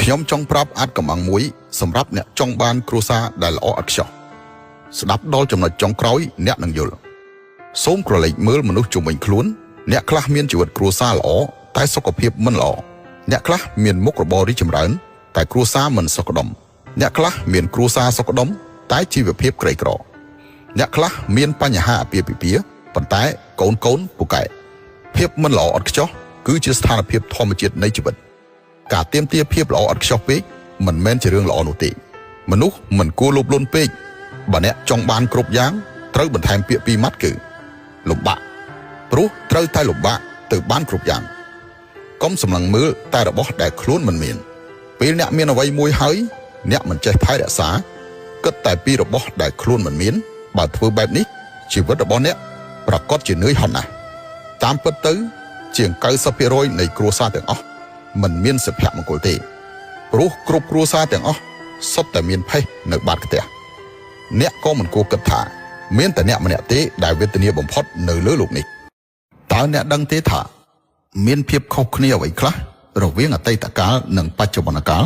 ខ្ញុំចង់ប្រាប់អាចកំងមួយសម្រាប់អ្នកចង់បានគ្រួសារដែលល្អឥតខ្ចោះស្ដាប់ដល់ចំណុចចុងក្រោយអ្នកនឹងយល់សូមក្រឡេកមើលមនុស្សជុំវិញខ្លួនអ្នកខ្លះមានជីវិតគ្រួសារល្អតែសុខភាពមិនល្អអ្នកខ្លះមានមុខរបររីកចម្រើនតែគ្រួសារមិនសុខដុមអ្នកខ្លះមានគ្រួសារសុខដុមតែជីវភាពក្រីក្រអ្នកខ្លះមានបញ្ហាអាពាហ៍ពិពាហ៍ប៉ុន្តែកូនពូកែភាពមិនល្អឥតខ្ចោះគឺជាស្ថានភាពធម្មជាតិនៃជីវិតការទាមទារភាពល្អឥតខ្ចោះពេកមិនមែនជារឿងល្អនោះទេមនុស្សមិនគួរលោភលន់ពេកបើអ្នកចង់បានគ្រប់យ៉ាងត្រូវបន្ថែមពាក្យពីរម៉ាត់គឺលំបាកព្រោះត្រូវតែលំបាកទៅបានគ្រប់យ៉ាងកុំសម្លឹងមើលតែរបស់ដែលខ្លួនមិនមានពេលអ្នកមានអ្វីមួយហើយអ្នកមិនចេះថែរក្សាគិតតែពីរបស់ដែលខ្លួនមិនមានបើធ្វើបែបនេះជីវិតរបស់អ្នកប្រកបជានឿយហត់ណាស់តាមពិតទៅជាង 90% នៃគ្រួសារទាំងអស់មិនមានសុភមង្គលទេព្រោះគ្រប់គ្រួសារទាំងអស់សុទ្ធតែមានផេះនៅបាតផ្ទះអ្នកក៏មិនគួរគិតថាមានតែអ្នកម្នាក់ទេដែលវេទនាបំផុតនៅលើโลกនេះតើអ្នកដឹងទេថាមានភាពខុសគ្នាអ្វីខ្លះរវាងអតីតកាលនិងបច្ចុប្បន្នកាល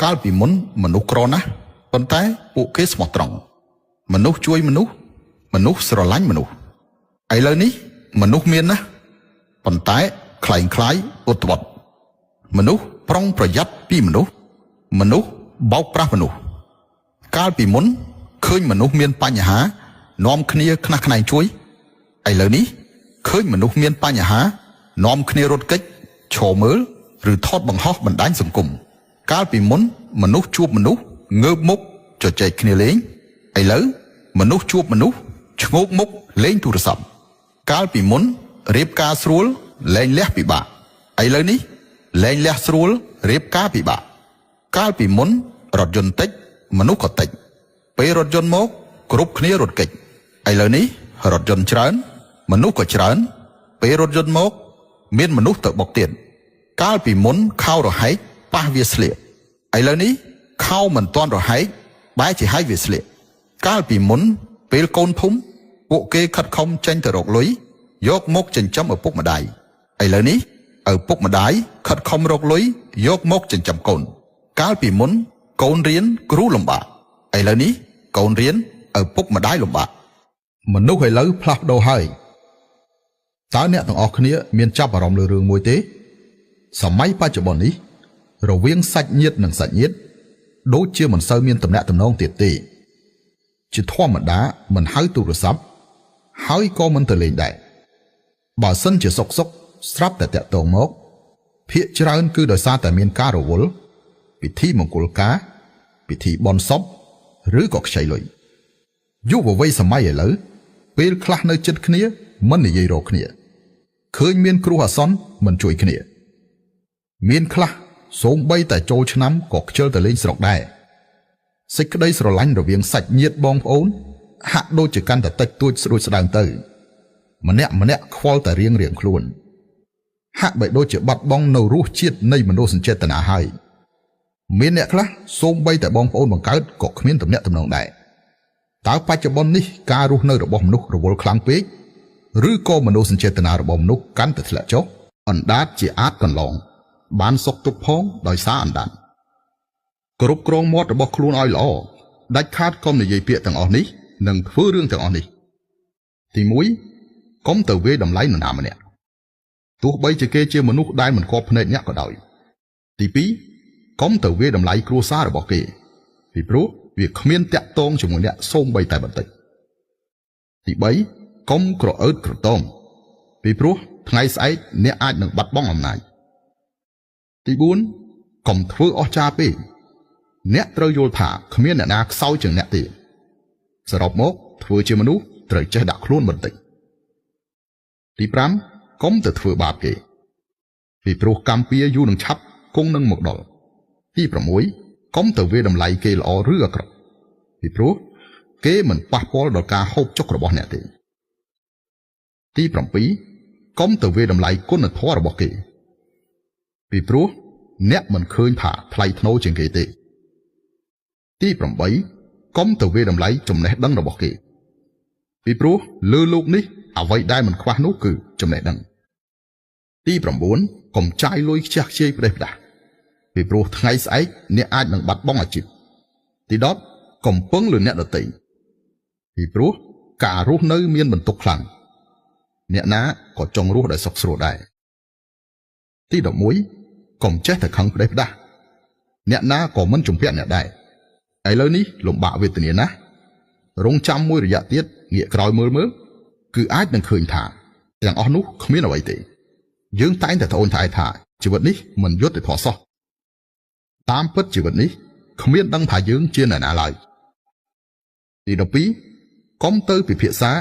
កាលពីមុនមនុស្សក្រណាស់ប៉ុន្តែពួកគេស្មោះត្រង់មនុស្សជួយមនុស្សស្រឡាញ់មនុស្សឥឡូវនេះមនុស្សមានណាស់ប៉ុន្តែคล้ายឧត្តវត្តមនុស្សប្រុងប្រយ័ត្នពីមនុស្សបោកប្រាស់មនុស្សកាលពីមុនឃើញមនុស្សមានបញ្ហានាំគ្នាខ្នះខ្នែងជួយឥឡូវនេះឃើញមនុស្សមានបញ្ហានាំគ្នារត់គេចឈរមើលឬថតបង្ហោះបណ្ដាញសង្គមកាលពីមុនមនុស្សជួបមនុស្សងើបមុខជជែកគ្នាលេងឥឡូវមនុស្សជួបមនុស្សឈ្ងោកមុខលេងទូរស័ព្ទកាលពីមុនរៀបការស្រួលលែងលះពិបាកឥឡូវនេះលែងលះស្រួលរៀបការពិបាកកាលពីមុនរថយន្តតិចមនុស្សក៏តិចពេលរថយន្តមកគ្រប់គ្នារត់គេចឥឡូវនេះរថយន្តច្រើនមនុស្សក៏ច្រើនពេលរថយន្តមកមានមនុស្សទៅបុកទៀតកាលពីមុនខោរហែកប៉ះវាស្លៀកឥឡូវនេះខោមិនទាន់រហែកបែរជាហើយវាស្លៀកកាលពីមុនពេលកូនភូមិពួកគេខិតខំចេញទៅរកលុយយកមកចិញ្ចឹមឪពុកម្ដាយឥឡូវនេះឪពុកម្ដាយខិតខំរកលុយយកមកចិញ្ចឹមកូនកាលពីមុនកូនរៀនគ្រូលំបាកឥឡូវនេះកូនរៀនឪពុកម្ដាយលំបាកមនុស្សឥឡូវផ្លាស់ប្ដូរហើយតើអ្នកទាំងអស់គ្នាមានចាប់អារម្មណ៍លើរឿងមួយទេសម័យបច្ចុប្បន្ននេះរវាងសាច់ញាតិនិងសាច់ញាតិដូចជាមិនសូវមានទំនាក់ទំនងទៀតទេជាធម្មតាមិនហៅទូរស័ព្ទហើយក៏មិនទៅលេងដែរបើសិនជាសុកស្រាប់តែតាក់ទងមកភាគច្រើនគឺដោយសារតែមានការរវល់ពិធីមង្គលការពិធីបុណ្យសពឬក៏ខ្ចីលុយយុវវ័យសម័យឥឡូវពេលខ្លះនៅជិតគ្នាមិននិយាយរកគ្នាឃើញមានគ្រោះអាសន្នមិនជួយគ្នាមានខ្លះសូម្បីតែចូលឆ្នាំក៏ខ្ជិលទៅលេងស្រុកដែរសេចក្តីស្រឡាញ់រវាងសាច់ញាតិបងប្អូនហាក់ដូចជាកាន់តែតិចតួចស្រួចស្ដើងទៅម្នាក់ខ្វល់តែរៀងខ្លួនហាក់បីដូចជាបាត់បង់នៅរសជាតិនៃមនោសញ្ចេតនាហើយមានអ្នកខ្លះសូម្បីតែបងប្អូនបង្កើតក៏គ្មានទំនាក់ទំនងដែរតើបច្ចុប្បន្ននេះការរស់នៅរបស់មនុស្សរវល់ខ្លាំងពេកឬក៏មនោសញ្ចេតនារបស់មនុស្សកាន់តែធ្លាក់ចុះអណ្ដាតជាអាចកន្លងបានសុខទុក្ខផងដោយសារអណ្ដាតគ្រប់គ្រងមាត់របស់ខ្លួនឲ្យល្អដាច់ខាតកុំនិយាយពាក្យទាំងអស់នេះនិងធ្វើរឿងទាំងអស់នេះទី1កុំទៅវាយតម្លៃនរណាម្នាក់ទោះបីជាគេជាមនុស្សដែលមិនគប់ភ្នែកអ្នកក៏ដោយទី2កុំទៅវាយតម្លៃគ្រួសាររបស់គេពីព្រោះវាគ្មានតាក់ទងជាមួយអ្នកសូម្បីតែបន្តិចទី3កុំក្រអឺតក្រទមពីព្រោះថ្ងៃស្អែកអ្នកអាចនឹងបាត់បង់អំណាចទី4កុំធ្វើអស្ចារ្យពេកអ្នកត្រូវយល់ថាគ្មានអ្នកណាខ្សោយជាងអ្នកទេសរុបមកធ្វើជាមនុស្សត្រូវចេះដាក់ខ្លួនបន្តិចទី5កុំទៅធ្វើបាបគេពីព្រោះកម្មពៀយូរនឹងឆាប់គង់នឹងមកដល់ទី6កុំទៅវាយតម្លៃគេល្អឬអាក្រក់ពីព្រោះគេមិនប៉ះពាល់ដល់ការហូបចុករបស់អ្នកទេទី7កុំទៅវាយតម្លៃគុណធម៌របស់គេពីព្រោះអ្នកមិនឃើញថាថ្លៃថ្នូរជាងគេទេទី8កុំទៅវាយតម្លៃចំណេះដឹងរបស់គេពីព្រោះលើโลกនេះអ្វីដែលមិនខ្វះនោះគឺចំណេះដឹងទី9កុំចាយលុយខ្ជះខ្ជាយផ្ដេសផ្ដាស់ ពីព្រោះថ្ងៃស្អែកអ្នកអាចនឹងបាត់បង់អាជីពទី10កំពឹងលើអ្នកដទៃពីព្រោះការរស់នៅមានបន្ទុកខ្លាំងអ្នកណាក៏ចង់រស់ដោយសុខស្រួលដែរទី11កុំចេះតែខឹងផ្ដេសផ្ដាស់អ្នកណាក៏មិនជំពាក់អ្នកដែរឥឡូវនេះលំបាកវេទនាណាស់រងចាំមួយរយៈទៀតងាកក្រោយមើលគឺអាចនឹងឃើញថាទាំងអស់នោះគ្មានអ្វីទេយើងតែងតែត្អូញត្អែថាជីវិតនេះមិនយុត្តិធម៌សោះតាមពិតជីវិតនេះគ្មានដឹងថាយើងជាអ្នកណាឡើយទី12កុំទៅពិភាក្សា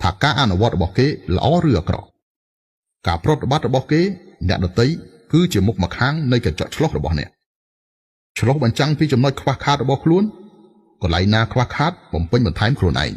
ថាការអនុវត្តរបស់គេល្អឬអាក្រក់ការប្រតិបត្តិរបស់គេអ្នកដទៃគឺជាមុខម្ខាងនៃកញ្ចក់ឆ្លុះរបស់អ្នកឆ្លុះបញ្ចាំងពីចំណុចខ្វះខាតរបស់ខ្លួនកន្លែងណាខ្វះខាតបំពេញបន្ថែមខ្លួនឯង